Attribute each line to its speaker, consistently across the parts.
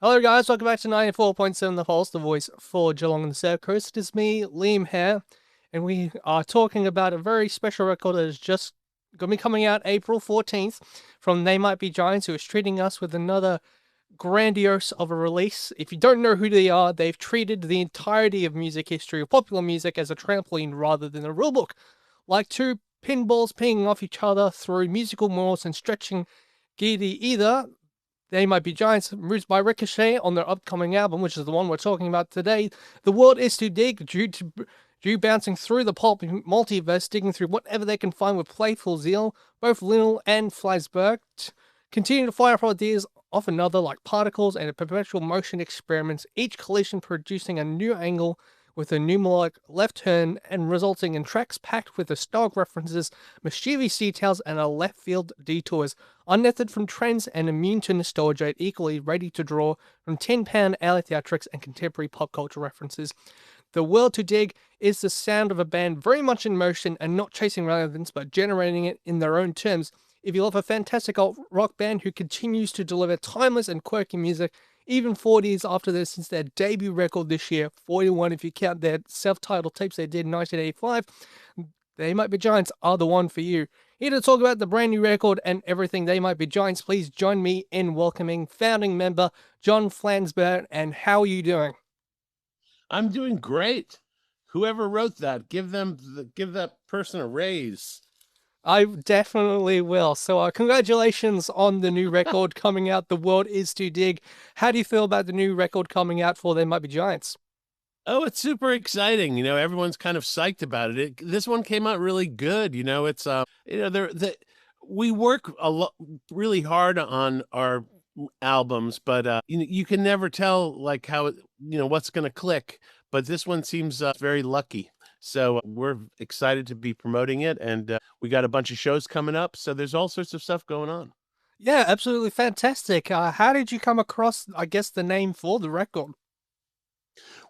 Speaker 1: Hello guys, welcome back to 94.7 The Pulse, the voice for Geelong and the South Coast. It is me, Liam here, and we are talking about a very special record that is just going to be coming out April 14th from They Might Be Giants, who is treating us with another grandiose of a release. If you don't know who they are, they've treated the entirety of music history, of popular music, as a trampoline rather than a rulebook. Like two pinballs pinging off each other through musical morphs and stretching giddy either. They Might Be Giants, roots by Ricochet on their upcoming album, which is the one we're talking about today. The World Is Too Dig, due bouncing through the pulp multiverse, digging through whatever they can find with playful zeal. Both Linnell and Flansburgh continue to fire up ideas off another like particles and perpetual motion experiments, each collision producing a new angle with a new melodic left turn and resulting in tracks packed with nostalgic references, mischievous details, and a left field detours. Unnetted from trends and immune to nostalgia, equally ready to draw from 10-pound alley theatrics and contemporary pop culture references. The World to Dig is the sound of a band very much in motion and not chasing relevance but generating it in their own terms. If you love a fantastic alt rock band who continues to deliver timeless and quirky music, even 40 years after this, since their debut record this year, 41 if you count their self-titled tapes they did in 1985, They Might Be Giants are the one for you. Here to talk about the brand new record and everything They Might Be Giants, please join me in welcoming founding member John Flansburgh. And how are you doing?
Speaker 2: I'm doing great. Whoever wrote that, give that person a raise.
Speaker 1: I definitely will. So, congratulations on the new record coming out. The World Is Too Dig. How do you feel about the new record coming out for They Might Be Giants?
Speaker 2: Oh, it's super exciting. Everyone's kind of psyched about this one came out really good. It's we work a lot really hard on our albums, but you can never tell like how what's going to click. But this one seems very lucky. So we're excited to be promoting it, and we got a bunch of shows coming up. So there's all sorts of stuff going on.
Speaker 1: Yeah, absolutely fantastic. How did you come across, I guess, the name for the record?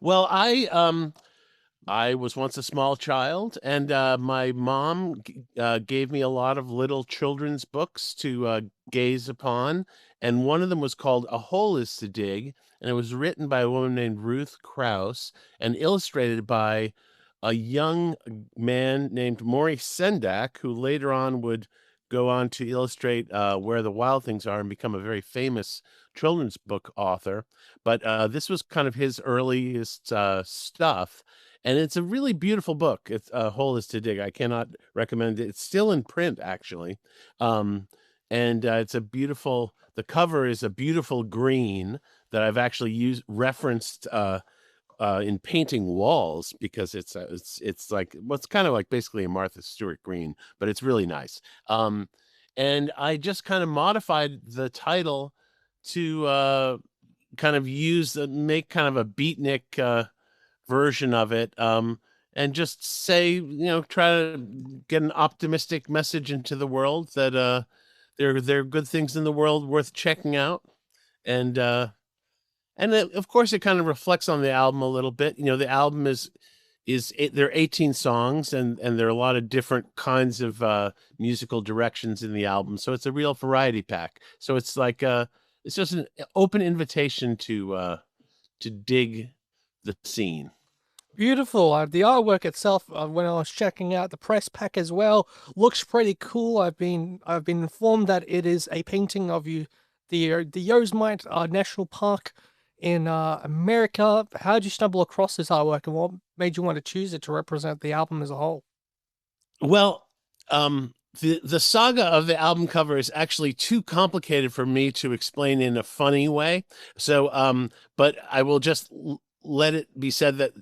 Speaker 2: Well, I was once a small child, and my mom gave me a lot of little children's books to gaze upon, and one of them was called A Hole Is to Dig, and it was written by a woman named Ruth Krauss and illustrated by a young man named Maurice Sendak, who later on would go on to illustrate Where the Wild Things Are and become a very famous children's book author. But this was kind of his earliest stuff. And it's a really beautiful book. It's A Hole Is to Dig. I cannot recommend it. It's still in print, actually. And it's the cover is a beautiful green that I've actually referenced in painting walls because it's like it's kind of like basically a Martha Stewart green, but it's really nice. And I just kind of modified the title to kind of make kind of a beatnik version of it, and just say, try to get an optimistic message into the world that there are good things in the world worth checking out, and of course it kind of reflects on the album a little bit. The album there are 18 songs, and there are a lot of different kinds of musical directions in the album, so it's a real variety pack. So it's like it's just an open invitation to dig the scene.
Speaker 1: Beautiful. The artwork itself, when I was checking out the press pack as well, looks pretty cool. I've been informed that it is a painting of the Yosemite National Park in America. How did you stumble across this artwork, and what made you want to choose it to represent the album as a whole?
Speaker 2: Well, the saga of the album cover is actually too complicated for me to explain in a funny way. So, but I will just let it be said that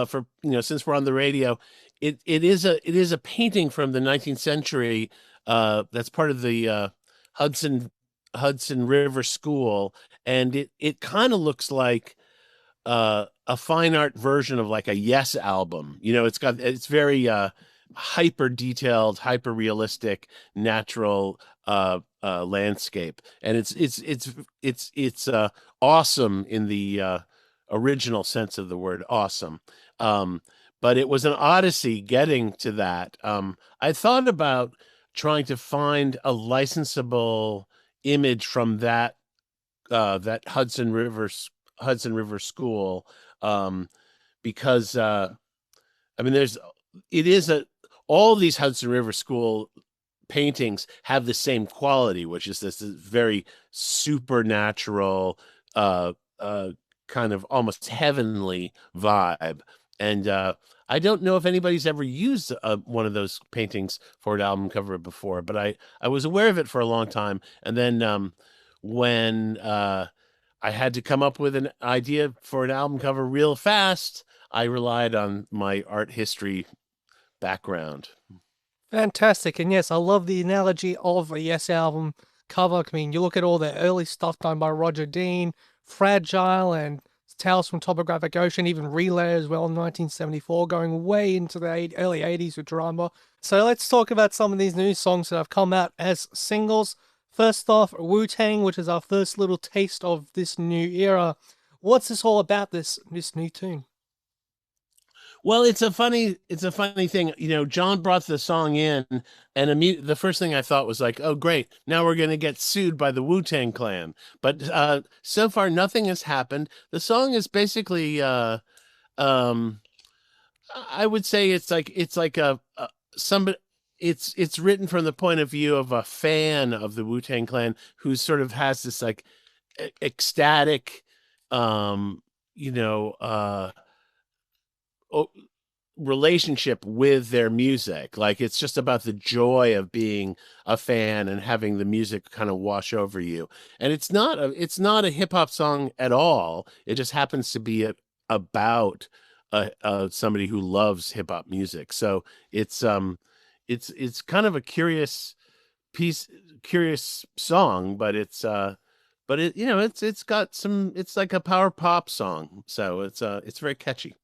Speaker 2: for since we're on the radio, it is a painting from the 19th century that's part of the Hudson River School, and it kind of looks like a fine art version of like a Yes album. It's very hyper detailed, hyper realistic, natural landscape, and it's awesome in the original sense of the word awesome. But it was an odyssey getting to that. I thought about trying to find a licensable image from that that Hudson River School, um, because I mean, it is a all these Hudson River School paintings have the same quality, which is this very supernatural, uh, kind of almost heavenly vibe. And I don't know if anybody's ever used one of those paintings for an album cover before, but I was aware of it for a long time. And then when I had to come up with an idea for an album cover real fast, I relied on my art history background.
Speaker 1: Fantastic. And yes, I love the analogy of a Yes album cover. I mean, you look at all the early stuff done by Roger Dean, Fragile, and Tales from Topographic Ocean, even Relay as well in 1974, going way into the early 80s with drama. So let's talk about some of these new songs that have come out as singles. First off, Wu-Tang, which is our first little taste of this new era. What's this all about, this new tune?
Speaker 2: Well, it's a funny thing. You know, John brought the song in, and the first thing I thought was like, "Oh, great! Now we're going to get sued by the Wu-Tang Clan." But so far, nothing has happened. The song is basically, um, I would say it's like a somebody. It's written from the point of view of a fan of the Wu-Tang Clan who sort of has this like ecstatic, you know, relationship with their music. Like it's just about the joy of being a fan and having the music kind of wash over you. And it's not a hip hop song at all. It just happens to be about somebody who loves hip hop music. So it's kind of a curious song, but it it's got some, it's like a power pop song. So it's very catchy.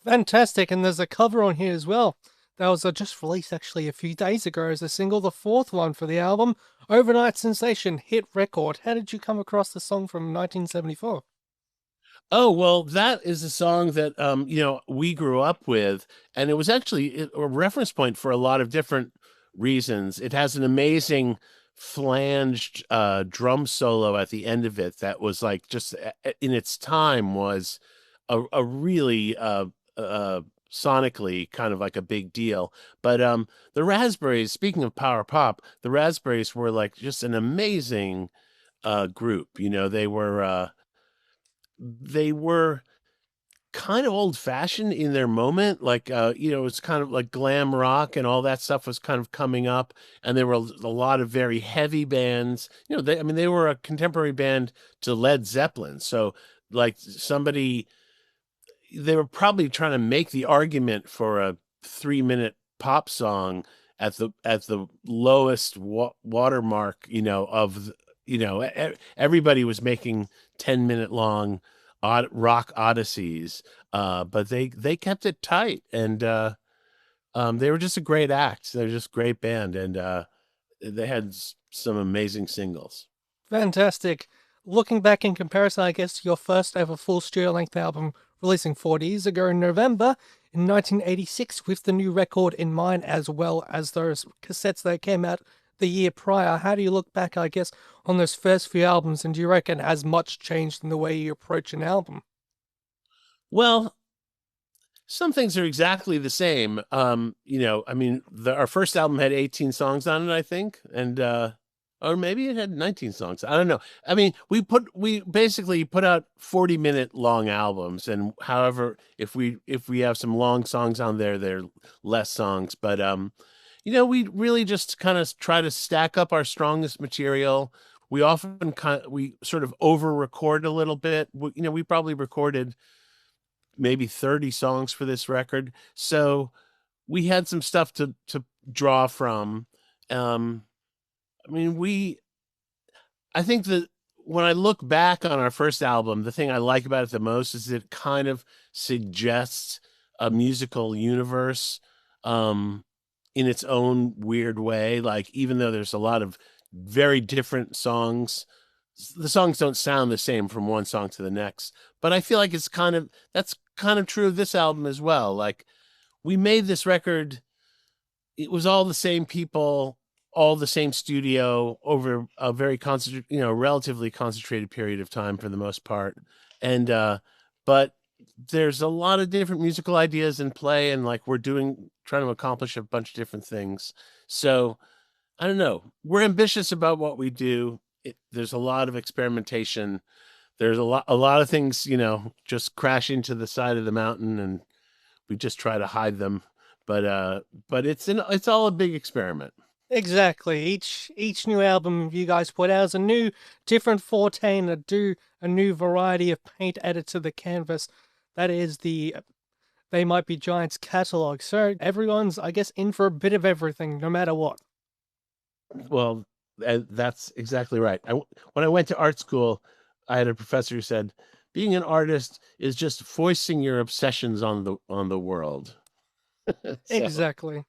Speaker 1: Fantastic, and there's a cover on here as well. That was just released actually a few days ago as a single, the fourth one for the album, Overnight Sensation Hit Record. How did you come across the song from 1974?
Speaker 2: Oh, well, that is a song that we grew up with, and it was actually a reference point for a lot of different reasons. It has an amazing flanged drum solo at the end of it that was like just in its time was a really uh sonically kind of like a big deal. But the Raspberries, speaking of power pop, the Raspberries were like just an amazing group. You know, they were kind of old fashioned in their moment. Like, it's kind of like glam rock and all that stuff was kind of coming up. And there were a lot of very heavy bands. You know, they were a contemporary band to Led Zeppelin. So like they were probably trying to make the argument for a 3-minute pop song at the lowest watermark, of, everybody was making 10-minute long rock odysseys, but they kept it tight, and they were just a great act. They're just a great band, and they had some amazing singles.
Speaker 1: Fantastic. Looking back in comparison, I guess your first ever full studio length album releasing 40 years ago in November in 1986 with the new record in mind, as well as those cassettes that came out the year prior. How do you look back, I guess, on those first few albums, and do you reckon has much changed in the way you approach an album?
Speaker 2: Well, some things are exactly the same. I mean, our first album had 18 songs on it, I think, and or maybe it had 19 songs. I don't know. I mean, we basically put out 40-minute long albums, and however, if we have some long songs on there, they're less songs. But we really just kind of try to stack up our strongest material. We often we sort of over record a little bit. We probably recorded maybe 30 songs for this record. So we had some stuff to draw from. I mean, I think that when I look back on our first album, the thing I like about it the most is it kind of suggests a musical universe in its own weird way. Like, even though there's a lot of very different songs, the songs don't sound the same from one song to the next. But I feel like that's kind of true of this album as well. Like, we made this record, it was all the same people all the same studio over a very concentrated, relatively concentrated period of time for the most part. And but there's a lot of different musical ideas in play, and like trying to accomplish a bunch of different things. So I don't know. We're ambitious about what we do. There's a lot of experimentation. There's a lot of things, just crash into the side of the mountain, and we just try to hide them. But it's all a big experiment.
Speaker 1: Exactly. Each new album you guys put out is a new, different forte and a new variety of paint added to the canvas. That is the They Might Be Giants catalog. So everyone's, I guess, in for a bit of everything, no matter what.
Speaker 2: Well, that's exactly right. When I went to art school, I had a professor who said, "Being an artist is just foisting your obsessions on the world." So
Speaker 1: Exactly.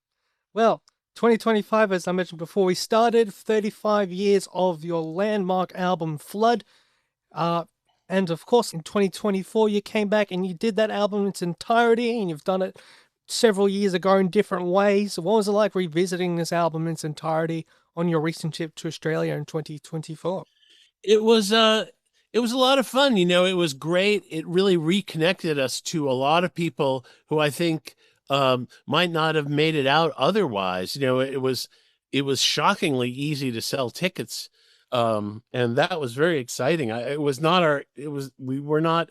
Speaker 1: Well, 2025, as I mentioned before we started, 35 years of your landmark album Flood. Uh, and of course, in 2024, you came back and you did that album in its entirety, and you've done it several years ago in different ways. What was it like revisiting this album in its entirety on your recent trip to Australia in 2024?
Speaker 2: it was it was a lot of fun. It was great. It really reconnected us to a lot of people who I think might not have made it out otherwise. It was shockingly easy to sell tickets, and that was very exciting. It was not our. It was we were not.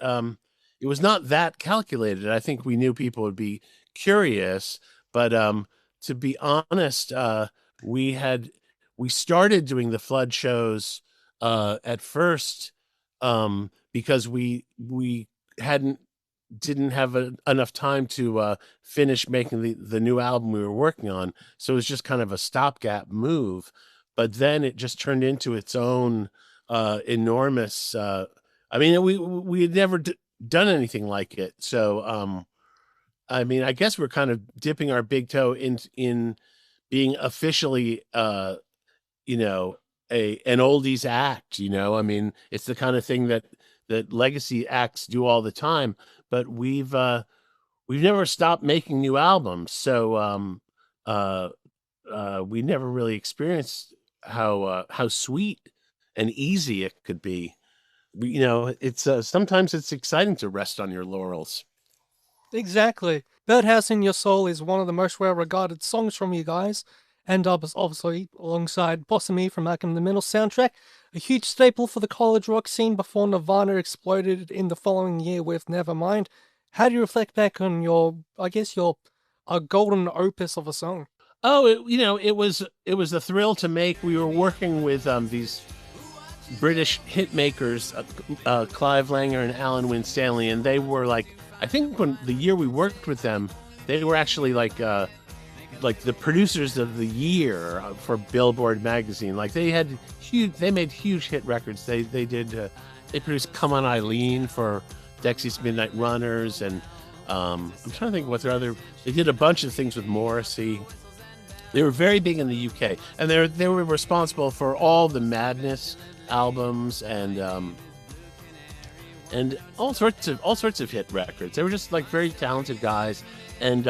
Speaker 2: It was not that calculated. I think we knew people would be curious, but to be honest, we had we started doing the Flood shows at first because we hadn't didn't have enough time to finish making the new album we were working on, so it was just kind of a stopgap move. But then it just turned into its own enormous. I mean, we had never done anything like it, so I mean, I guess we're kind of dipping our big toe in being officially you know an oldies act. I mean, it's the kind of thing that legacy acts do all the time, but we've never stopped making new albums, so uh we never really experienced how sweet and easy it could be. It's sometimes it's exciting to rest on your laurels.
Speaker 1: Exactly. Birdhouse in Your Soul is one of the most well regarded songs from you guys, and obviously alongside Bossa Me from Malcolm in the Middle soundtrack, a huge staple for the college rock scene before Nirvana exploded in the following year with Nevermind. How do you reflect back on I guess, your a golden opus of a song?
Speaker 2: Oh, it was a thrill to make. We were working with these British hit makers, Clive Langer and Alan Winstanley, and they were like, I think when the year we worked with them, they were actually like the producers of the year for Billboard magazine. Like they made huge hit records. They produced "Come On Eileen" for Dexy's Midnight Runners, and I'm trying to think what their other. They did a bunch of things with Morrissey. They were very big in the UK, and they were responsible for all the Madness albums and all sorts of hit records. They were just like very talented guys, and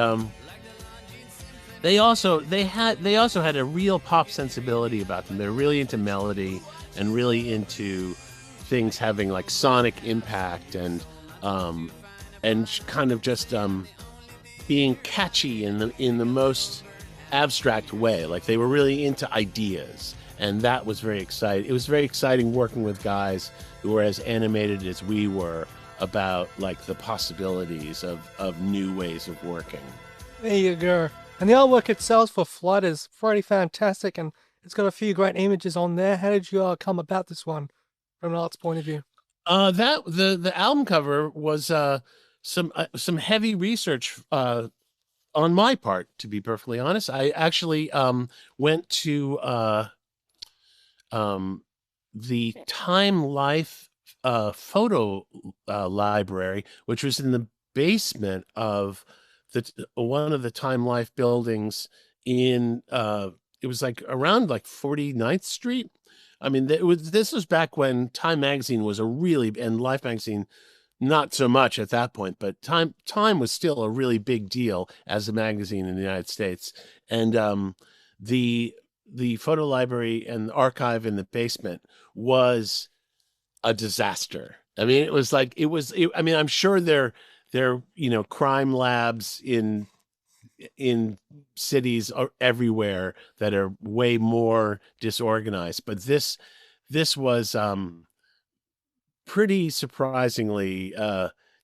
Speaker 2: they also had a real pop sensibility about them. They're really into melody and really into things having like sonic impact and kind of just being catchy in the most abstract way. Like they were really into ideas, and that was very exciting. It was very exciting working with guys who were as animated as we were about like the possibilities of new ways of working.
Speaker 1: There you go. And the artwork itself for Flood is pretty fantastic, and it's got a few great images on there. How did you come about this one from an art's point of view?
Speaker 2: That the album cover was some heavy research on my part, to be perfectly honest. I actually went to the Time Life photo library, which was in the basement of one of the Time Life buildings in it was like around like 49th Street. I mean, this was back when Time magazine was and Life magazine not so much at that point, but Time was still a really big deal as a magazine in the United States. And the the photo library and archive in the basement was a disaster. I mean, it was like I mean, I'm sure they're crime labs in cities everywhere that are way more disorganized, but this was pretty surprisingly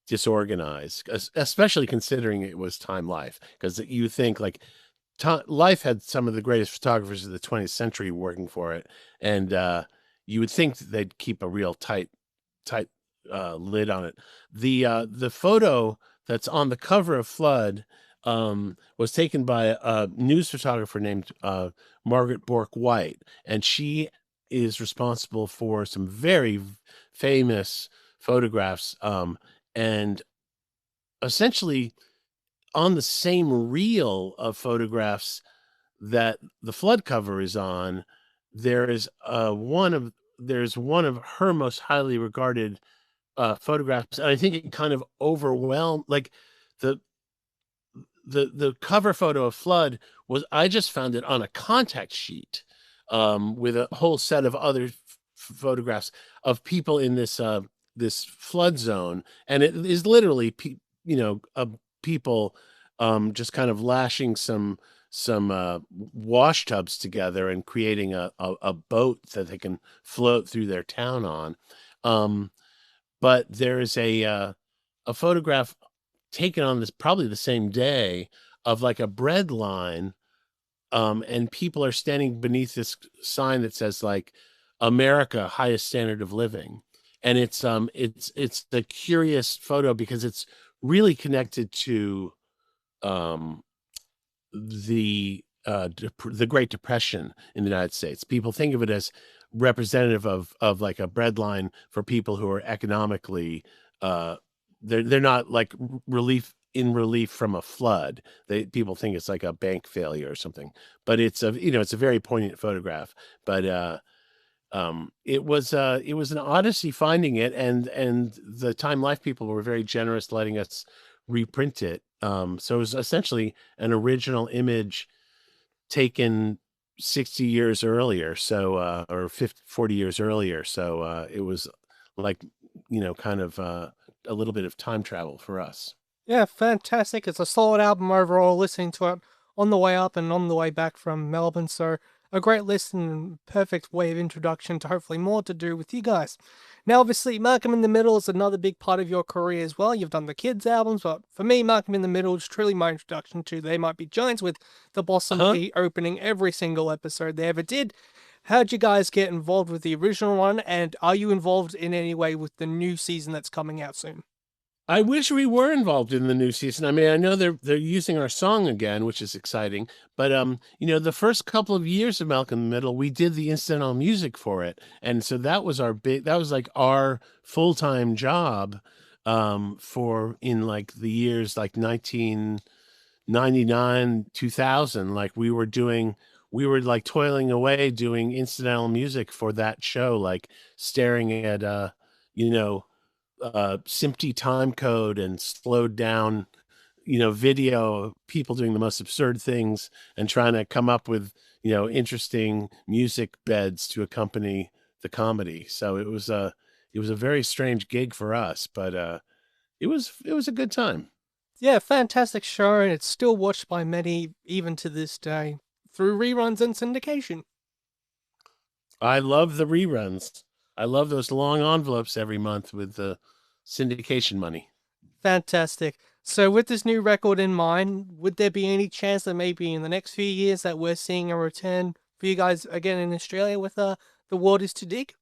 Speaker 2: disorganized, especially considering it was Time Life, because you think like Life had some of the greatest photographers of the 20th century working for it, and you would think that they'd keep a real tight lid on it. The photo that's on the cover of Flood was taken by a news photographer named Margaret Bork White, and she is responsible for some very famous photographs, and essentially on the same reel of photographs that the Flood cover is on, there is there's one of her most highly regarded photographs, and I think it kind of overwhelmed, like, the the cover photo of Flood was, I just found it on a contact sheet, with a whole set of other photographs of people in this flood zone, and it is literally people just kind of lashing some wash tubs together and creating a boat that they can float through their town on. But there is a photograph taken on this probably the same day of like a bread line, and people are standing beneath this sign that says like America, highest standard of living. And it's the curious photo because it's really connected to the Great Depression in the United States. People think of it as representative of like a breadline for people who are economically they're not like relief from a flood. People think it's like a bank failure or something, but it's a very poignant photograph. But it was an odyssey finding it, and the Time Life people were very generous letting us reprint it. So it was essentially an original image taken 60 years earlier, so or 40 years earlier. So it was like, kind of a little bit of time travel for us.
Speaker 1: Yeah, fantastic. It's a solid album overall, listening to it on the way up and on the way back from Melbourne. So, a great listen and perfect way of introduction to hopefully more to do with you guys. Now, obviously, Malcolm in the Middle is another big part of your career as well. You've done the kids' albums, but for me, Malcolm in the Middle is truly my introduction to They Might Be Giants, with the Blossom
Speaker 2: Uh-huh.
Speaker 1: Key opening every single episode they ever did. How'd you guys get involved with the original one, and are you involved in any way with the new season that's coming out soon?
Speaker 2: I wish we were involved in the new season. I mean, I know they're using our song again, which is exciting. But the first couple of years of Malcolm in the Middle, we did the incidental music for it, and so that was like our full-time job, for in like the years like 1999, 2000. Like we were like toiling away doing incidental music for that show, like staring at SMPTE time code and slowed down, video of people doing the most absurd things and trying to come up with, interesting music beds to accompany the comedy. So it was a very strange gig for us, but it was a good time.
Speaker 1: Yeah, fantastic show, and it's still watched by many even to this day through reruns and syndication.
Speaker 2: I love the reruns. I love those long envelopes every month with the syndication money.
Speaker 1: Fantastic. So, with this new record in mind, would there be any chance that maybe in the next few years that we're seeing a return for you guys again in Australia with The World Is Too Dig?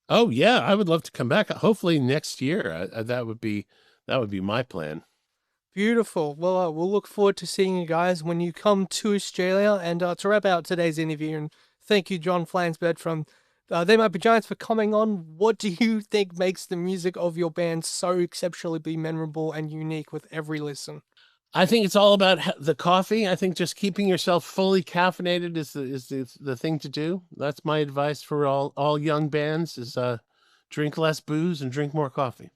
Speaker 2: Oh yeah, I would love to come back. Hopefully next year. That would be my plan.
Speaker 1: Beautiful. Well, we'll look forward to seeing you guys when you come to Australia. And to wrap out today's interview, and thank you, John Flansburgh from They Might Be Giants, for coming on. What do you think makes the music of your band so exceptionally memorable and unique with every listen?
Speaker 2: I think it's all about the coffee. I think just keeping yourself fully caffeinated is the thing to do. That's my advice for all young bands: is drink less booze and drink more coffee.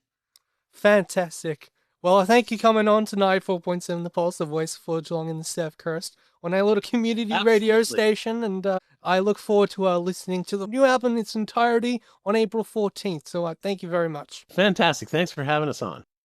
Speaker 1: Fantastic. Well, I thank you coming on tonight, 4.7 The Pulse, the voice for Geelong and the South Coast, on our little community radio
Speaker 2: Absolutely.
Speaker 1: station. And I look forward to listening to the new album in its entirety on April 14th. So thank you very much.
Speaker 2: Fantastic. Thanks for having us on.